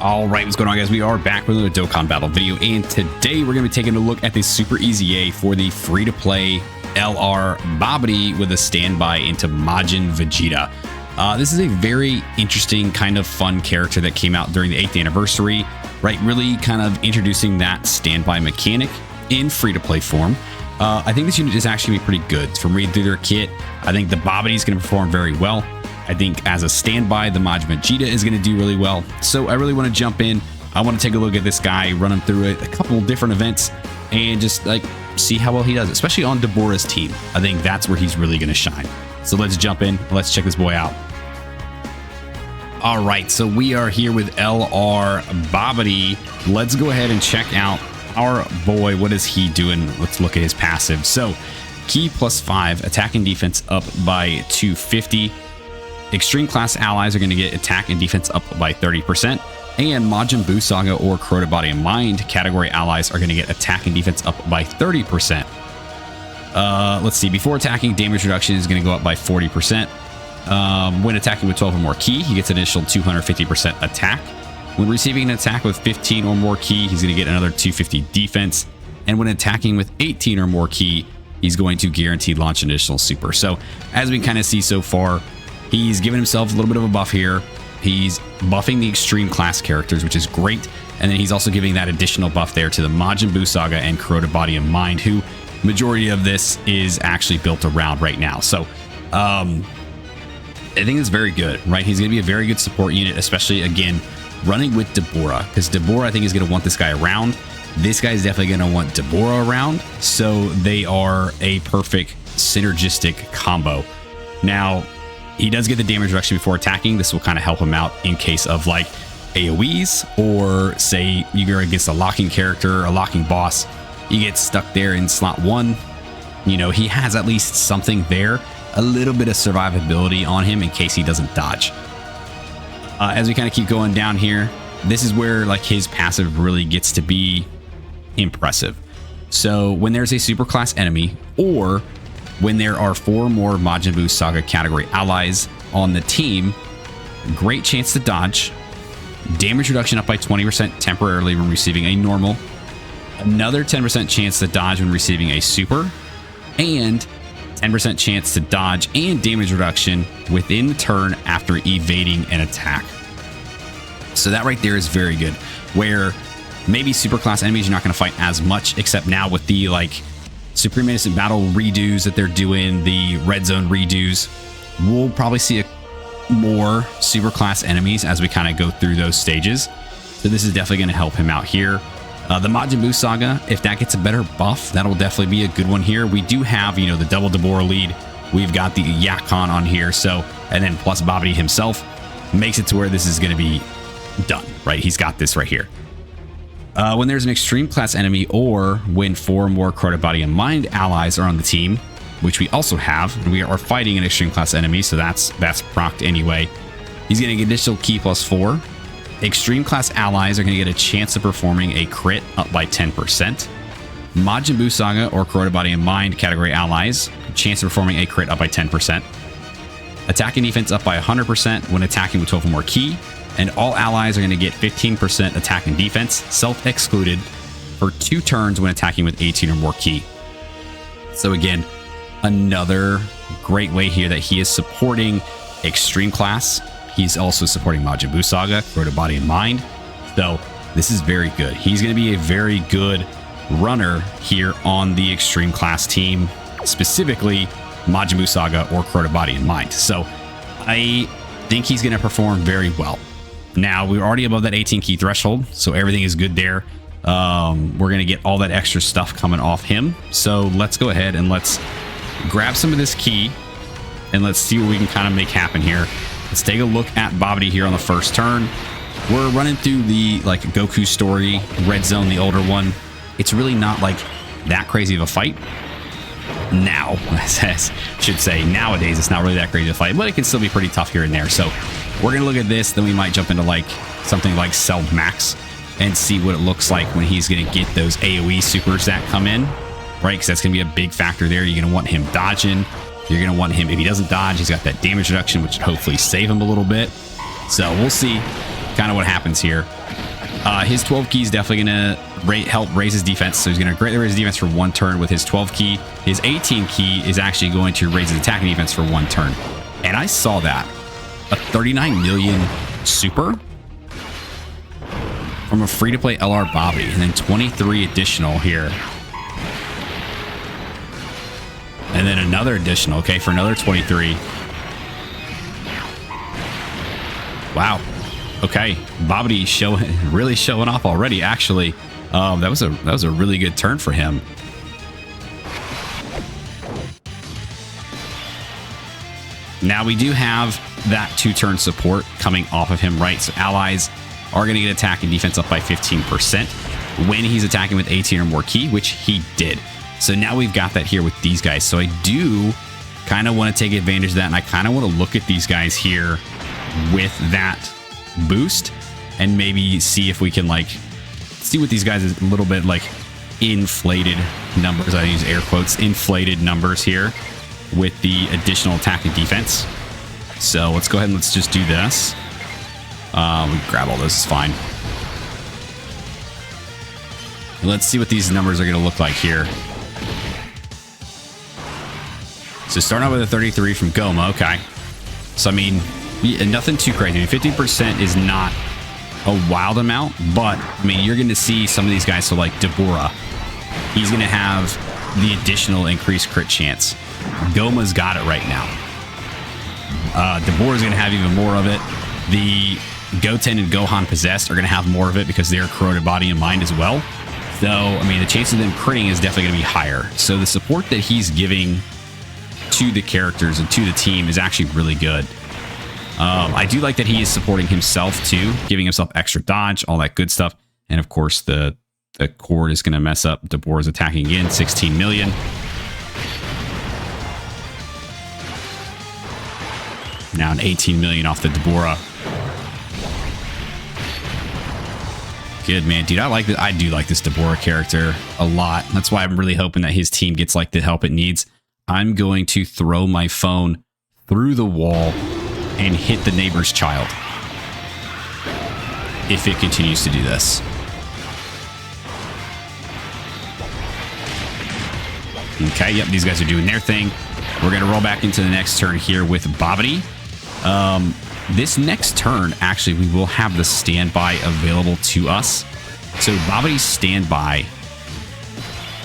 All right, what's going on, guys? We are back with another Dokkan battle video, and today we're going to be taking a look at the Super EZA for the free-to-play LR Babidi with a standby into Majin Vegeta. This is a very interesting, kind of fun character that came out during the 8th anniversary, right? Really kind of introducing that standby mechanic in free-to-play form. I think this unit is actually pretty good. From reading through their kit, I think the Babidi is going to perform very well. I think as a standby, the Majin Vegeta is going to do really well. So I really want to jump in. I want to take a look at this guy, run him through a couple different events, and just like see how well he does, especially on Deborah's team. I think that's where he's really going to shine. So let's jump in. Let's check this boy out. All right, so we are here with LR Babidi. Let's go ahead and check out our boy. What is he doing? Let's look at his passive. So key +5, attack and defense up by 250. Extreme class allies are going to get attack and defense up by 30%, and Majin Buu Saga or Crota Body and Mind category allies are going to get attack and defense up by 30%. Let's see, before attacking, damage reduction is going to go up by 40%. When attacking with 12 or more ki, he gets an additional 250% attack. When receiving an attack with 15 or more ki, he's going to get another 250 defense. And when attacking with 18 or more ki, he's going to guarantee launch an additional super. So as we can kind of see so far, he's given himself a little bit of a buff here. He's buffing the extreme class characters, which is great. And then he's also giving that additional buff there to the Majin Buu Saga and Crota Body and Mind, who majority of this is actually built around right now. So I think it's very good, right? He's going to be a very good support unit, especially, again, running with Deborah, because Deborah, I think, is going to want this guy around. This guy is definitely going to want Deborah around. So they are a perfect synergistic combo. Now, he does get the damage reduction before attacking. This will kind of help him out in case of like AoEs, or say you're against a locking character, a locking boss. You get stuck there in slot 1. You know, he has at least something there, a little bit of survivability on him in case he doesn't dodge. As we kind of keep going down here, this is where like his passive really gets to be impressive. So when there's a super class enemy, or when there are 4 more Majin Buu Saga category allies on the team, great chance to dodge, damage reduction up by 20% temporarily when receiving a normal, another 10% chance to dodge when receiving a super, and 10% chance to dodge and damage reduction within the turn after evading an attack. So that right there is very good, where maybe super class enemies you're not going to fight as much, except now with the like Supreme Innocent Battle redos that they're doing, the Red Zone redos, we'll probably see more super class enemies as we kind of go through those stages. So this is definitely going to help him out here. The Majin Buu Saga, if that gets a better buff, that'll definitely be a good one here. We do have, you know, the double Deborah lead. We've got the Yakon on here. So, and then plus Babidi himself makes it to where this is going to be done, right? He's got this right here. When there's an extreme class enemy, or when 4 more Crota Body and Mind allies are on the team, which we also have, and we are fighting an extreme class enemy, so that's procced anyway. He's getting additional ki +4. Extreme class allies are going to get a chance of performing a crit up by 10%. Majin Buu Saga or Crota Body and Mind category allies, chance of performing a crit up by 10%. Attack and defense up by 100% when attacking with 12 or more ki. And all allies are going to get 15% attack and defense, self-excluded, for 2 turns when attacking with 18 or more ki. So again, another great way here that he is supporting extreme class. He's also supporting Majin Buu Saga, Crota Body and Mind. So this is very good. He's going to be a very good runner here on the extreme class team, specifically Majin Buu Saga or Crota Body and Mind. So I think he's going to perform very well. Now, we're already above that 18 ki threshold, so everything is good there. We're going to get all that extra stuff coming off him. So let's go ahead and let's grab some of this ki, and let's see what we can kind of make happen here. Let's take a look at Babidi here on the first turn. We're running through the like Goku story, Red Zone, the older one. It's really not like that crazy of a fight. Now, I should say, nowadays, it's not really that crazy of a fight, but it can still be pretty tough here and there. So we're going to look at this, then we might jump into like something like Cell Max and see what it looks like when he's going to get those AoE supers that come in, right? Because that's going to be a big factor there. You're going to want him dodging. You're going to want him, if he doesn't dodge, he's got that damage reduction, which should hopefully save him a little bit. So we'll see kind of what happens here. His 12 key is definitely going to help raise his defense. So he's going to greatly raise his defense for 1 turn with his 12 key. His 18 key is actually going to raise his attacking defense for 1 turn. And I saw that. A 39 million super from a free-to-play LR Babidi, and then 23 additional here. And then another additional, okay, for another 23. Wow. Okay, Babidi really showing off already. Actually, that was a really good turn for him. Now we do have that 2-turn support coming off of him, right? So allies are going to get attack and defense up by 15% when he's attacking with 18 or more key, which he did. So now we've got that here with these guys. So I do kind of want to take advantage of that, and I kind of want to look at these guys here with that boost and maybe see if we can like see what these guys is a little bit like inflated numbers. I use air quotes, inflated numbers here with the additional attack and defense. So let's go ahead and let's just do this. We grab all this, it's fine. Let's see what these numbers are going to look like here. So starting out with a 33 from Goma, okay. So I mean, nothing too crazy. I mean, 50% is not a wild amount, but I mean, you're going to see some of these guys. So like Deborah, he's going to have the additional increased crit chance. Goma's got it right now. Deborah's going to have even more of it. The Goten and Gohan Possessed are going to have more of it because they're corroded body and mind as well. So, I mean, the chance of them critting is definitely going to be higher. So the support that he's giving to the characters and to the team is actually really good. I do like that he is supporting himself too, giving himself extra dodge, all that good stuff. And of course, the cord is going to mess up. Deborah's attacking again, 16 million. Now an 18 million off the Deborah. Good, man. Dude, I like that. I do like this Deborah character a lot. That's why I'm really hoping that his team gets like the help it needs. I'm going to throw my phone through the wall and hit the neighbor's child if it continues to do this. Okay, yep, these guys are doing their thing. We're going to roll back into the next turn here with Babidi. This next turn, actually, we will have the standby available to us. So Babidi's standby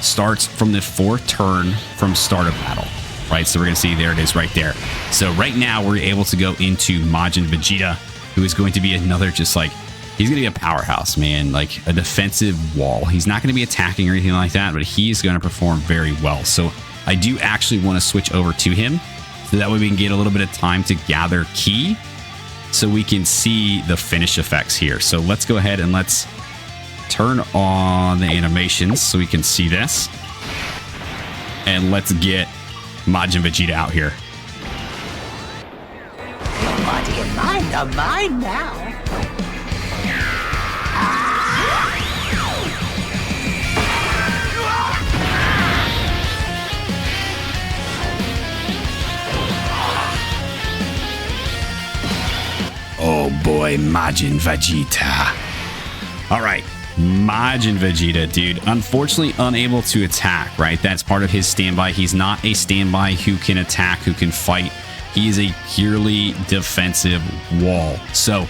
starts from the 4th turn from start of battle, right? So we're going to see, there it is right there. So right now we're able to go into Majin Vegeta, who is going to be another just like, he's going to be a powerhouse, man, like a defensive wall. He's not going to be attacking or anything like that, but he's going to perform very well. So I do actually want to switch over to him so that way we can get a little bit of time to gather ki so we can see the finish effects here. So let's go ahead and let's turn on the animations so we can see this. And let's get Majin Vegeta out here. Your body and mind are mine now. Oh boy, Majin Vegeta. All right, Majin Vegeta, dude. Unfortunately, unable to attack, right? That's part of his standby. He's not a standby who can attack, who can fight. He is a purely defensive wall. So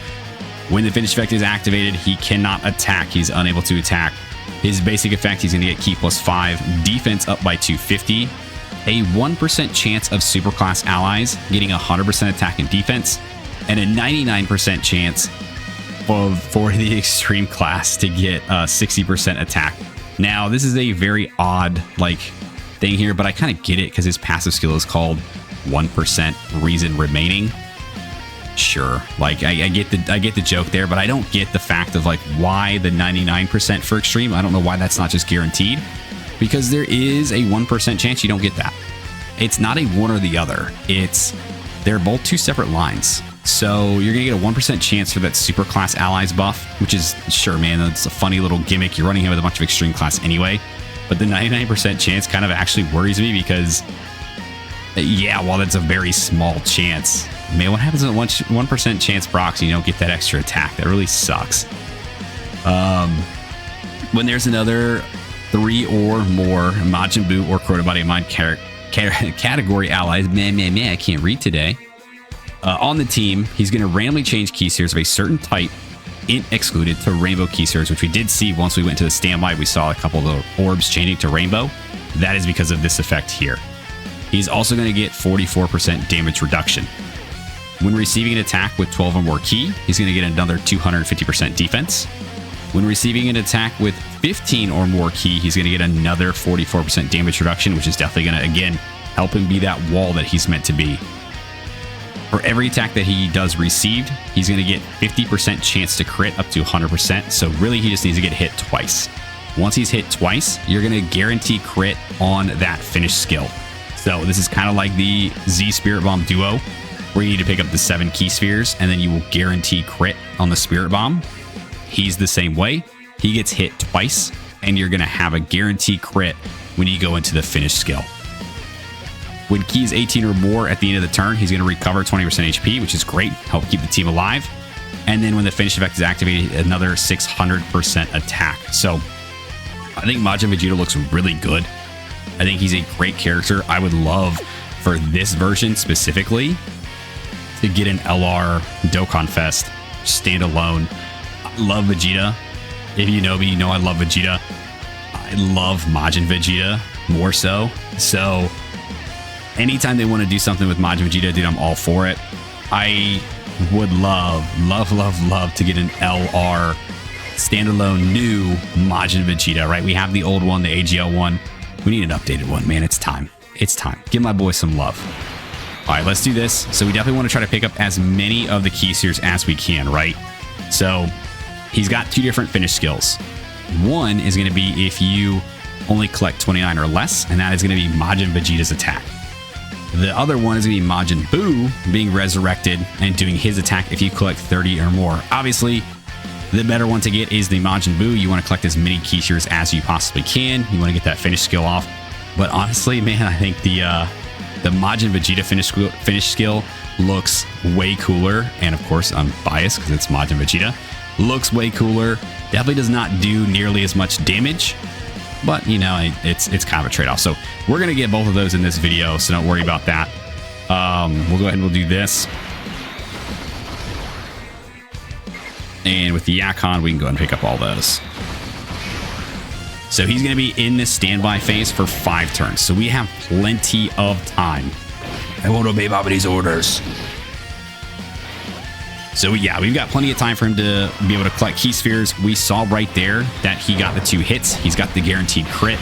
when the finish effect is activated, he cannot attack. He's unable to attack. His basic effect, he's going to get ki +5, defense up by 250, a 1% chance of superclass allies getting 100% attack and defense, and a 99% chance for the extreme class to get 60% attack. Now, this is a very odd like thing here, but I kind of get it because his passive skill is called 1% reason remaining. Sure, like I get the joke there, but I don't get the fact of like why the 99% for extreme. I don't know why that's not just guaranteed, because there is a 1% chance you don't get that. It's not a one or the other. They're both two separate lines. So you're going to get a 1% chance for that super class allies buff, which is, sure, man, that's a funny little gimmick. You're running him with a bunch of extreme class anyway. But the 99% chance kind of actually worries me because, yeah, while that's a very small chance, man, what happens when 1% chance procs and you don't get that extra attack? That really sucks. When there's another 3 or more Majin Buu or Crotobody Mind category allies, I can't read today, on the team, he's going to randomly change key spheres of a certain type, int excluded, to rainbow key spheres, which we did see once we went to the standby. We saw a couple of the orbs changing to rainbow. That is because of this effect here. He's also going to get 44% damage reduction. When receiving an attack with 12 or more ki, he's going to get another 250% defense. When receiving an attack with 15 or more ki, he's going to get another 44% damage reduction, which is definitely going to, again, help him be that wall that he's meant to be. For every attack that he does received, he's going to get 50% chance to crit up to 100%. So really, he just needs to get hit twice. Once he's hit twice, you're going to guarantee crit on that finish skill. So this is kind of like the Z Spirit Bomb duo, where you need to pick up the 7 key spheres, and then you will guarantee crit on the Spirit Bomb. He's the same way. He gets hit twice, and you're going to have a guarantee crit when you go into the finish skill. When ki is 18 or more at the end of the turn, he's going to recover 20% HP, which is great. Help keep the team alive. And then when the finish effect is activated, another 600% attack. So I think Majin Vegeta looks really good. I think he's a great character. I would love for this version specifically to get an LR Dokkan Fest standalone. I love Vegeta. If you know me, you know I love Vegeta. I love Majin Vegeta more so. So anytime they want to do something with Majin Vegeta, dude, I'm all for it. I would love to get an LR standalone new Majin Vegeta, right? We have the old one, the AGL one. We need an updated one, man. It's time. It's time. Give my boy some love. All right, let's do this. So we definitely want to try to pick up as many of the key spheres as we can, right? So he's got 2 different finish skills. One is going to be if you only collect 29 or less, and that is going to be Majin Vegeta's attack. The other one is going to be Majin Buu being resurrected and doing his attack if you collect 30 or more. Obviously, the better one to get is the Majin Buu. You want to collect as many key spheres as you possibly can. You want to get that finish skill off. But honestly, man, I think the Majin Vegeta finish skill looks way cooler. And of course, I'm biased because it's Majin Vegeta. Looks way cooler. Definitely does not do nearly as much damage. But, you know, it's kind of a trade-off. So we're going to get both of those in this video, so don't worry about that. We'll go ahead and we'll do this. And with the Yakon, we can go ahead and pick up all those. So he's going to be in this standby phase for 5 turns. So we have plenty of time. I won't obey Babidi's orders. So yeah, we've got plenty of time for him to be able to collect key spheres. We saw right there that he got the 2 hits. He's got the guaranteed crit.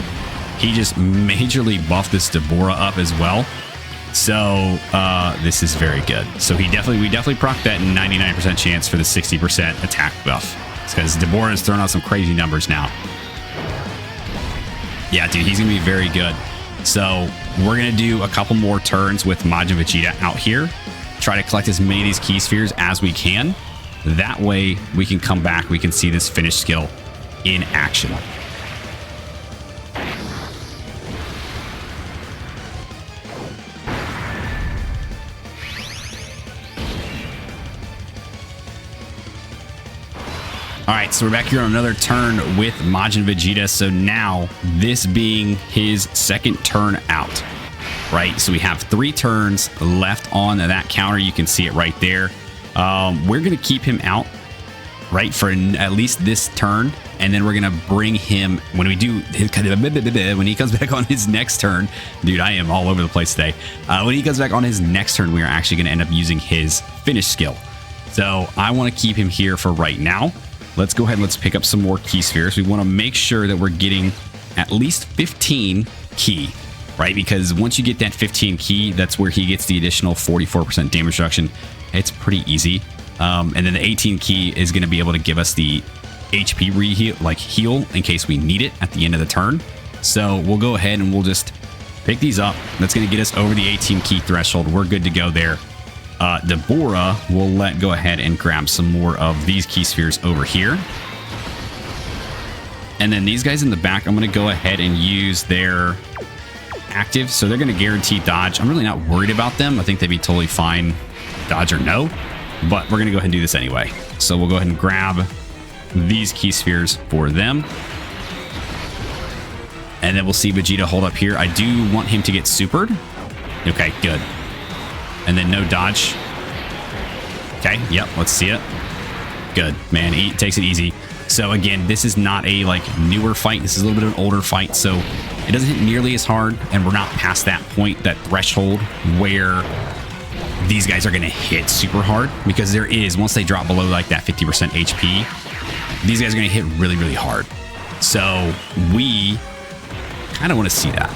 He just majorly buffed this Deborah up as well. So this is very good. So we definitely proc that 99% chance for the 60% attack buff. It's because Deborah is throwing out some crazy numbers now. Yeah, dude, he's gonna be very good. So we're gonna do a couple more turns with Majin Vegeta out here. Try to collect as many of these key spheres as we can. That way we can come back, we can see this finish skill in action. All right, so we're back here on another turn with Majin Vegeta. So now this being his 2nd turn out, right? So we have 3 turns left on that counter. You can see it right there. We're going to keep him out, right, for at least this turn. And then we're going to bring him when we do when he comes back on his next turn. Dude, I am all over the place today. When he comes back on his next turn, we are actually going to end up using his finish skill. So I want to keep him here for right now. Let's go ahead and let's pick up some more key spheres. We want to make sure that we're getting at least 15 key, right? Because once you get that 15 key, that's where he gets the additional 44% damage reduction. It's pretty easy. And then the 18 key is going to be able to give us the HP heal in case we need it at the end of the turn. So we'll go ahead and we'll just pick these up. That's going to get us over the 18 key threshold. We're good to go there. Deborah will go ahead and grab some more of these key spheres over here. And then these guys in the back, I'm going to go ahead and use their active. So they're going to guarantee dodge. I'm really not worried about them. I think they'd be totally fine, dodge or no. But we're going to go ahead and do this anyway. So we'll go ahead and grab these key spheres for them. And then we'll see Vegeta hold up here. I do want him to get supered. Okay, good. And then no dodge. Okay, yep, let's see it. Good, man, he takes it easy. So again, this is not a like newer fight. This is a little bit of an older fight, so it doesn't hit nearly as hard, and we're not past that point, that threshold where these guys are going to hit super hard, because there is, once they drop below like that 50% HP, these guys are going to hit really, really hard. So we kind of want to see that,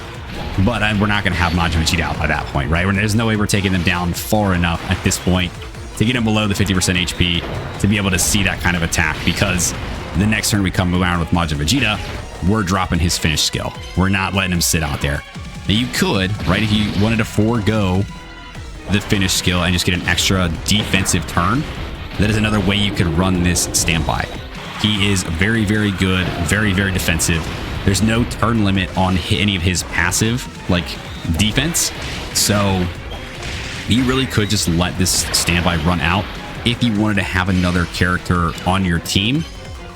but we're not going to have Majin Vegeta out by that point, right? There's no way we're taking them down far enough at this point to get him below the 50% HP to be able to see that kind of attack, because the next turn we come around with Majin Vegeta, we're dropping his finish skill. We're not letting him sit out there. Now you could, right, if you wanted to forego the finish skill and just get an extra defensive turn, that is another way you could run this standby. He is very, very good, very, very defensive. There's no turn limit on any of his passive, like, defense. So you really could just let this standby run out if you wanted to have another character on your team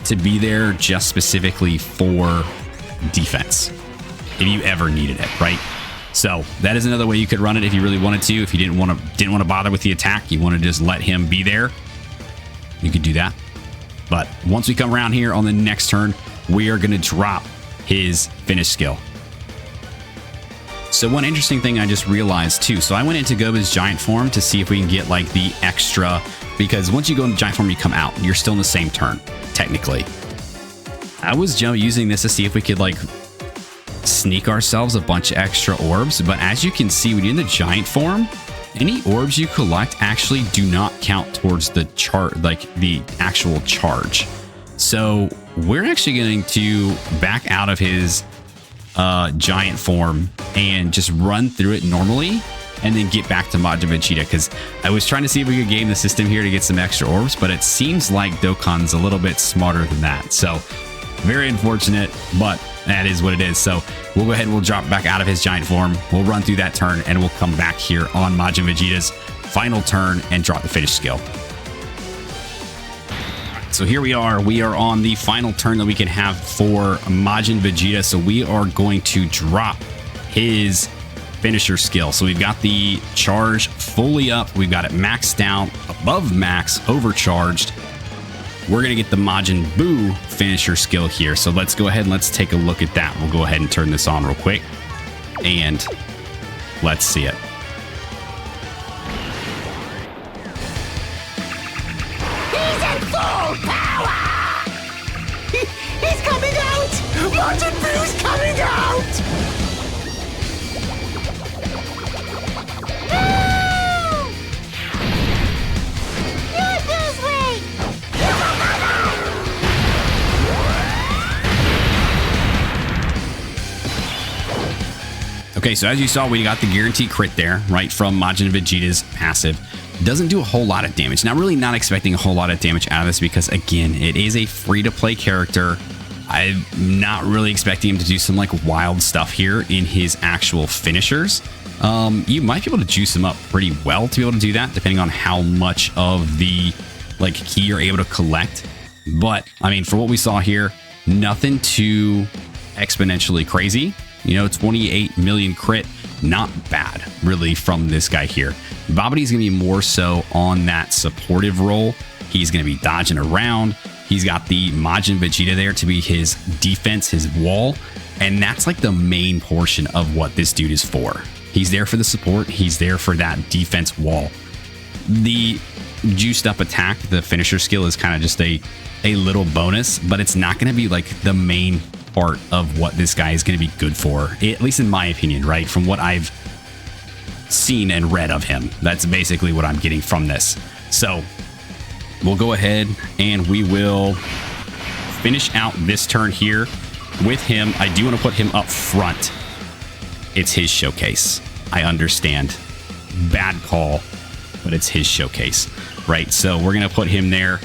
to be there just specifically for defense, if you ever needed it, right? So that is another way you could run it if you really wanted to. If you didn't want to bother with the attack, you want to just let him be there, you could do that. But once we come around here on the next turn, we are going to drop his finish skill. So one interesting thing I just realized too, so I went into Goba's giant form to see if we can get like the extra, because once you go into giant form, you come out, you're still in the same turn, technically. I was using this to see if we could like sneak ourselves a bunch of extra orbs, but as you can see, when you're in the giant form, any orbs you collect actually do not count towards the chart, like the actual charge. So we're actually going to back out of his giant form and just run through it normally, and then get back to Majin Vegeta, because I was trying to see if we could game the system here to get some extra orbs, but it seems like Dokkan's a little bit smarter than that. So very unfortunate, but that is what it is. So we'll go ahead and we'll drop back out of his giant form. We'll run through that turn, and we'll come back here on Majin Vegeta's final turn and drop the finish skill. So here we are on the final turn that we can have for Majin Vegeta. So we are going to drop his finisher skill. So we've got the charge fully up. We've got it maxed out, above max, overcharged. We're going to get the Majin Buu finisher skill here. So let's go ahead and let's take a look at that. We'll go ahead and turn this on real quick, and let's see it. Full power! He's coming out! Majin Buu's coming out! No! Not this way! Okay, so as you saw, we got the guaranteed crit there, right, from Majin Vegeta's passive. Doesn't do a whole lot of damage. Now, really not expecting a whole lot of damage out of this, because again, it is a free-to-play character. I'm not really expecting him to do some like wild stuff here in his actual finishers. You might be able to juice him up pretty well to be able to do that, depending on how much of the like key you're able to collect. But I mean, for what we saw here, nothing too exponentially crazy. You know, 28 million crit, not bad really from this guy here. Babidi's gonna be more so on that supportive role. He's gonna be dodging around. He's got the Majin Vegeta there to be his defense, his wall, and that's like the main portion of what this dude is for. He's there for the support. He's there for that defense wall. The juiced up attack, the finisher skill, is kind of just a little bonus, but it's not gonna be like the main part of what this guy is going to be good for, at least in my opinion, right? From what I've seen and read of him, that's basically what I'm getting from this. So we'll go ahead and we will finish out this turn here with him. I do want to put him up front. It's his showcase. I understand. Bad call, but it's his showcase, right? So we're going to put him there.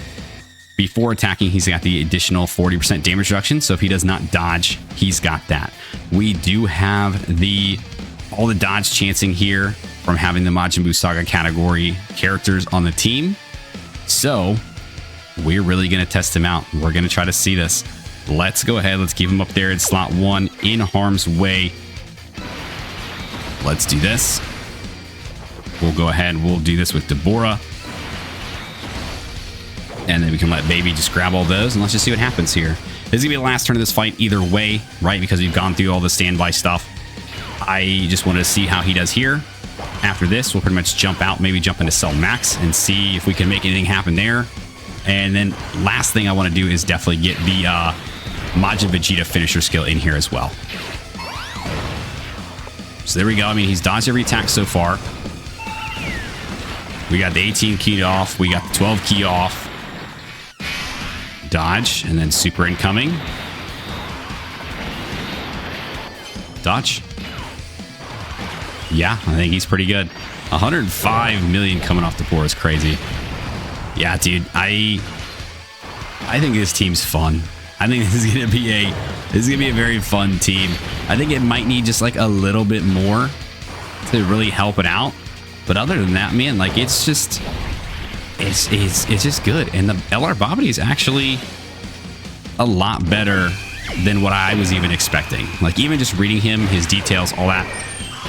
Before attacking, he's got the additional 40% damage reduction. So if he does not dodge, he's got that. We do have all the dodge chancing here from having the Majin Buu Saga category characters on the team. So we're really going to test him out. We're going to try to see this. Let's go ahead. Let's keep him up there in slot 1 in harm's way. Let's do this. We'll go ahead. We'll do this with Deborah. And then we can let Baby just grab all those, and let's just see what happens here. This is going to be the last turn of this fight either way, right? Because we've gone through all the standby stuff. I just wanted to see how he does here. After this, we'll pretty much jump out, maybe jump into Cell Max and see if we can make anything happen there. And then last thing I want to do is definitely get the Majin Vegeta finisher skill in here as well. So there we go. I mean, he's dodged every attack so far. We got the 18 key off. We got the 12 key off. Dodge, and then super incoming. Dodge. Yeah, I think he's pretty good. 105 million coming off the floor is crazy. Yeah, dude, I think this team's fun. I think this is gonna be a very fun team. I think it might need just like a little bit more to really help it out. But other than that, man, like it's just good. And the LR Babidi is actually a lot better than what I was even expecting. Like even just reading him, his details, all that,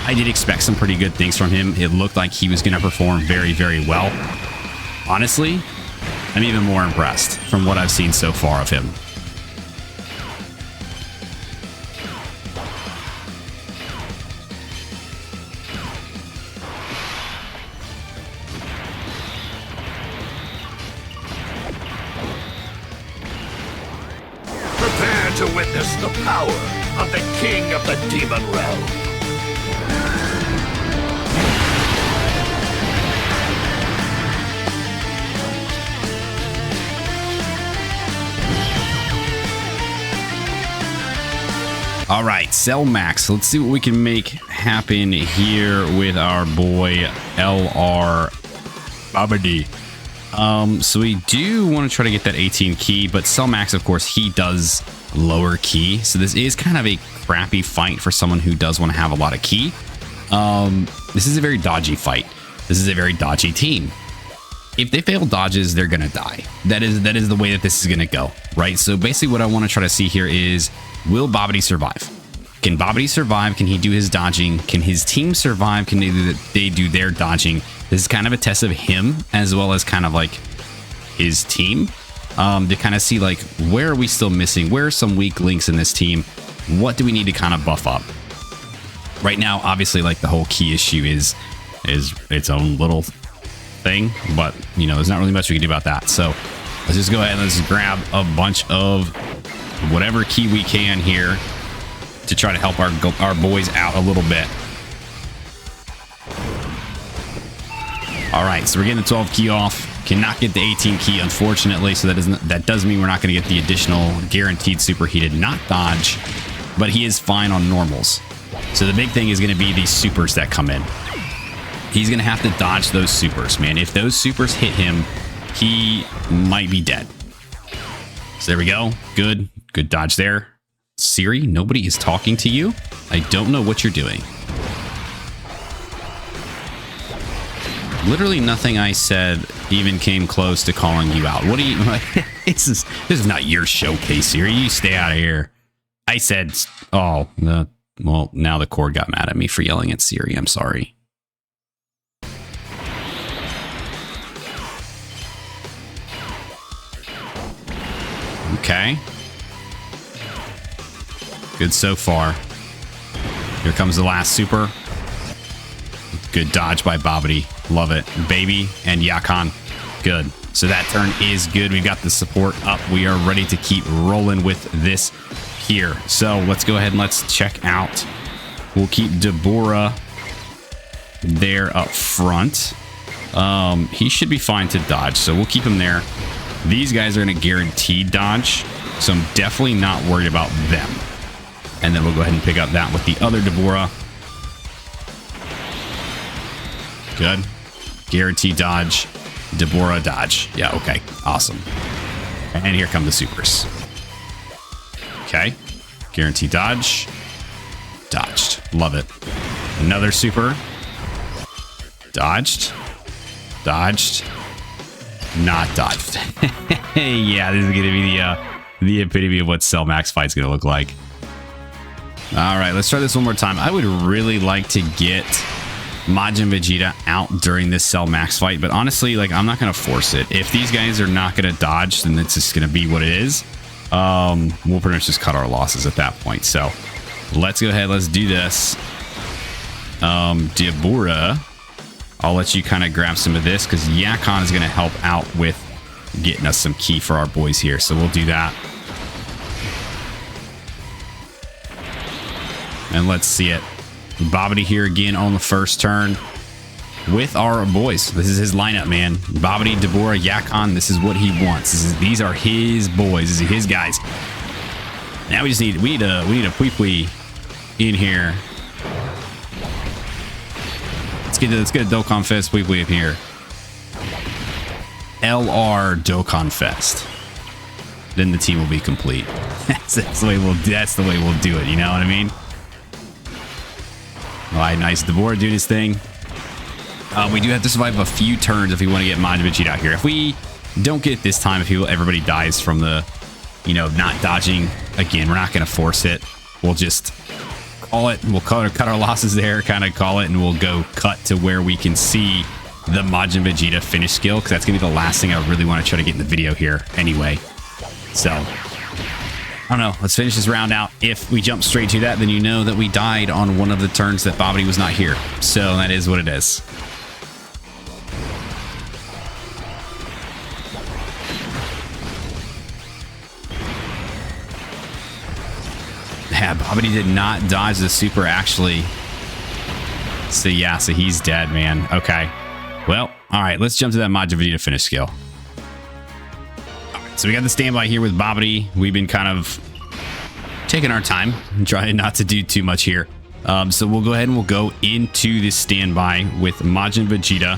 I did expect some pretty good things from him. It looked like he was going to perform very, very well. Honestly, I'm even more impressed from what I've seen so far of him. Prepare to witness the power of the King of the Demon Realm. All right, Cell Max. Let's see what we can make happen here with our boy LR Babidi. So we do want to try to get that 18 key, but Cell Max, of course, he does lower key. So this is kind of a crappy fight for someone who does want to have a lot of key. This is a very dodgy fight. This is a very dodgy team. If they fail dodges, they're going to die. That is the way that this is going to go, right? So basically what I want to try to see here is, will Babidi survive? Can Babidi survive? Can he do his dodging? Can his team survive? Can they do their dodging? This is kind of a test of him as well as kind of like his team, to kind of see like, where are we still missing? Where are some weak links in this team? What do we need to kind of buff up? Right now, obviously, like the whole key issue is its own little thing, but you know, there's not really much we can do about that. So let's just go ahead and let's grab a bunch of whatever key we can here to try to help our boys out a little bit. All right, so we're getting the 12 key off. Cannot get the 18 key, unfortunately. So that does mean we're not going to get the additional guaranteed superheated not dodge, but he is fine on normals. So the big thing is going to be these supers that come in. He's going to have to dodge those supers, man. If those supers hit him, he might be dead. So there we go. Good dodge there. Siri, nobody is talking to you. I don't know what you're doing. Literally nothing I said even came close to calling you out. What do you... this is not your showcase, Siri. You stay out of here. I said... Oh, well, now the cord got mad at me for yelling at Siri. I'm sorry. Okay. Good so far. Here comes the last super. Good dodge by Babidi. Love it. Baby and Yakan. Good. So that turn is good. We've got the support up. We are ready to keep rolling with this here. So let's go ahead and let's check out. We'll keep Deborah there up front. He should be fine to dodge, so we'll keep him there. These guys are going to guarantee dodge, so I'm definitely not worried about them. And then we'll go ahead and pick up that with the other Deborah. Good. Guarantee dodge. Deborah dodge. Yeah, okay. Awesome. And here come the supers. Okay. Guarantee dodge. Dodged. Love it. Another super. Dodged. Dodged. not dodged. Yeah, this is going to be the epitome of what Cell Max fight's going to look like. All right, let's try this one more time. I would really like to get Majin Vegeta out during this Cell Max fight, but honestly, like, I'm not going to force it. If these guys are not going to dodge, then it's just going to be what it is. We'll pretty much just cut our losses at that point. So let's go ahead. Let's do this. Deborah, I'll let you kind of grab some of this because Yakon is going to help out with getting us some ki for our boys here. So we'll do that. And let's see it. Babidi here again on the first turn with our boys. This is his lineup, man. Babidi, Deborah, Yakon. This is what he wants. These are his boys. These are his guys. Now we need a Pui in here. Let's get a Dokkan Fest Pui up here. LR Dokkan Fest. Then the team will be complete. That's the way we'll do it. You know what I mean? All right, nice. Deborah doing his thing. We do have to survive a few turns if we want to get Majin Vegeta out here. If we don't get it this time, if everybody dies from the, not dodging, again, we're not going to force it. We'll just call it. We'll cut our losses there, kind of call it, and we'll go cut to where we can see the Majin Vegeta finish skill, because that's going to be the last thing I really want to try to get in the video here anyway. So, I don't know. Let's finish this round out. If we jump straight to that, then you know that we died on one of the turns that Babidi was not here. So that is what it is. Yeah, Babidi did not dodge the super, actually. So yeah, so he's dead, man. Okay. Well, all right. Let's jump to that Majin Vegeta finish skill. So we got the standby here with Babidi. We've been kind of taking our time and trying not to do too much here. So we'll go ahead and we'll go into this standby with Majin Vegeta.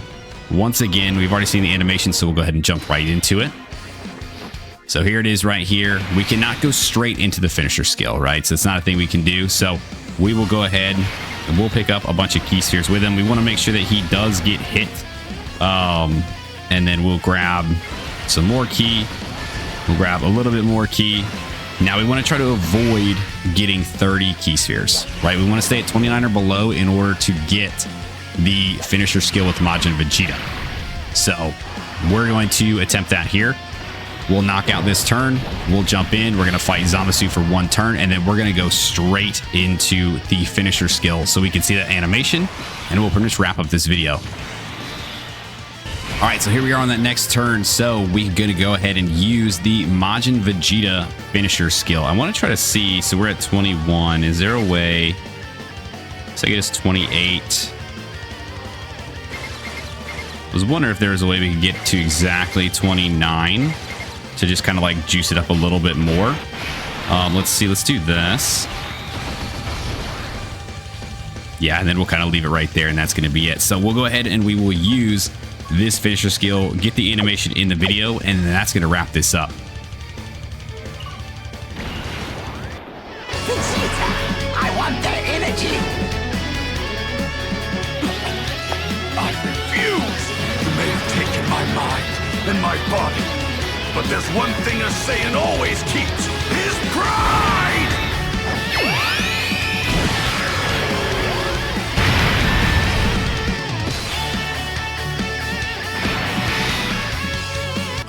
Once again, we've already seen the animation, so we'll go ahead and jump right into it. So here it is right here. We cannot go straight into the finisher skill, right? So it's not a thing we can do. So we will go ahead and we'll pick up a bunch of ki spheres with him. We want to make sure that he does get hit. And then we'll grab some more ki. We'll grab a little bit more ki. Now we want to try to avoid getting 30 ki spheres, right? We want to stay at 29 or below in order to get the finisher skill with Majin Vegeta. So we're going to attempt that here. We'll knock out this turn. We'll jump in. We're going to fight Zamasu for one turn, and then we're going to go straight into the finisher skill so we can see that animation, and we'll pretty much wrap up this video. All right, so here we are on that next turn. So we're going to go ahead and use the Majin Vegeta finisher skill. I want to try to see. So we're at 21. Is there a way? So I guess 28. I was wondering if there was a way we could get to exactly 29 to just kind of like juice it up a little bit more. Let's see. Let's do this. Yeah, and then we'll kind of leave it right there, and that's going to be it. So we'll go ahead and we will use this finisher skill, get the animation in the video, and that's going to wrap this up. Vegeta, I want their energy. I refuse. You may have taken my mind and my body, but there's one thing a Saiyan always keeps: his pride!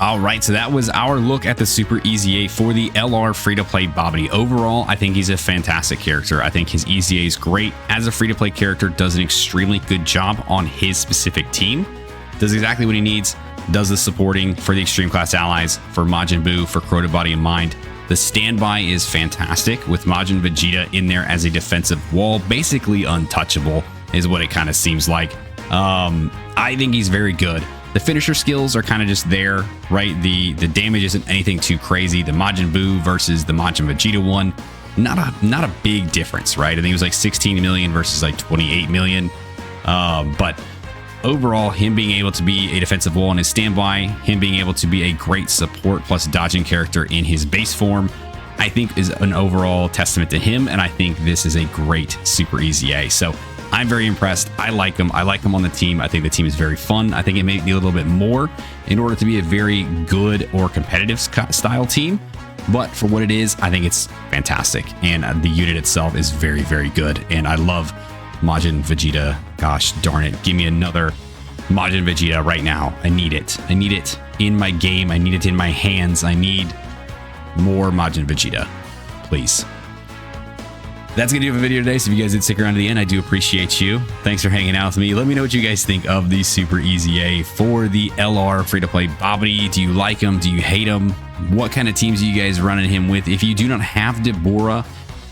All right, so that was our look at the Super EZA for the LR free-to-play Babidi. Overall, I think he's a fantastic character. I think his EZA is great. As a free-to-play character, does an extremely good job on his specific team. Does exactly what he needs. Does the supporting for the Extreme Class allies, for Majin Buu, for Crota Body and Mind. The standby is fantastic with Majin Vegeta in there as a defensive wall. Basically untouchable is what it kind of seems like. I think he's very good. The finisher skills are kind of just there, right? The damage isn't anything too crazy. The Majin Buu versus the Majin Vegeta one, not a big difference, right? I think it was like 16 million versus like 28 million. But overall, him being able to be a defensive wall in his standby, him being able to be a great support plus dodging character in his base form, I think is an overall testament to him. And I think this is a great Super EZA. So I'm very impressed. I like him. I like him on the team. I think the team is very fun. I think it may be a little bit more in order to be a very good or competitive style team. But for what it is, I think it's fantastic. And the unit itself is very, very good. And I love Majin Vegeta. Gosh darn it. Give me another Majin Vegeta right now. I need it. I need it in my game. I need it in my hands. I need more Majin Vegeta. Please. That's going to do it for the video today. So if you guys did stick around to the end, I do appreciate you. Thanks for hanging out with me. Let me know what you guys think of the Super EZA for the LR free-to-play Babidi. Do you like him? Do you hate him? What kind of teams are you guys running him with? If you do not have Deborah,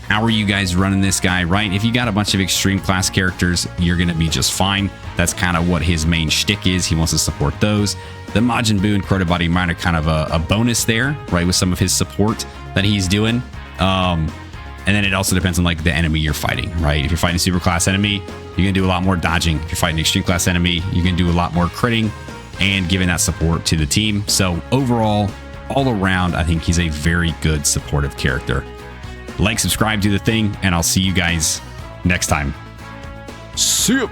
how are you guys running this guy, right? If you got a bunch of extreme class characters, you're going to be just fine. That's kind of what his main shtick is. He wants to support those. The Majin Buu and Crotobody Mine are kind of a bonus there, right? With some of his support that he's doing. And then it also depends on like the enemy you're fighting, right? If you're fighting a super class enemy, you're gonna do a lot more dodging. If you're fighting an extreme class enemy, you can do a lot more critting and giving that support to the team. So overall, all around, I think he's a very good supportive character. Like, subscribe, do the thing, and I'll see you guys next time. See ya.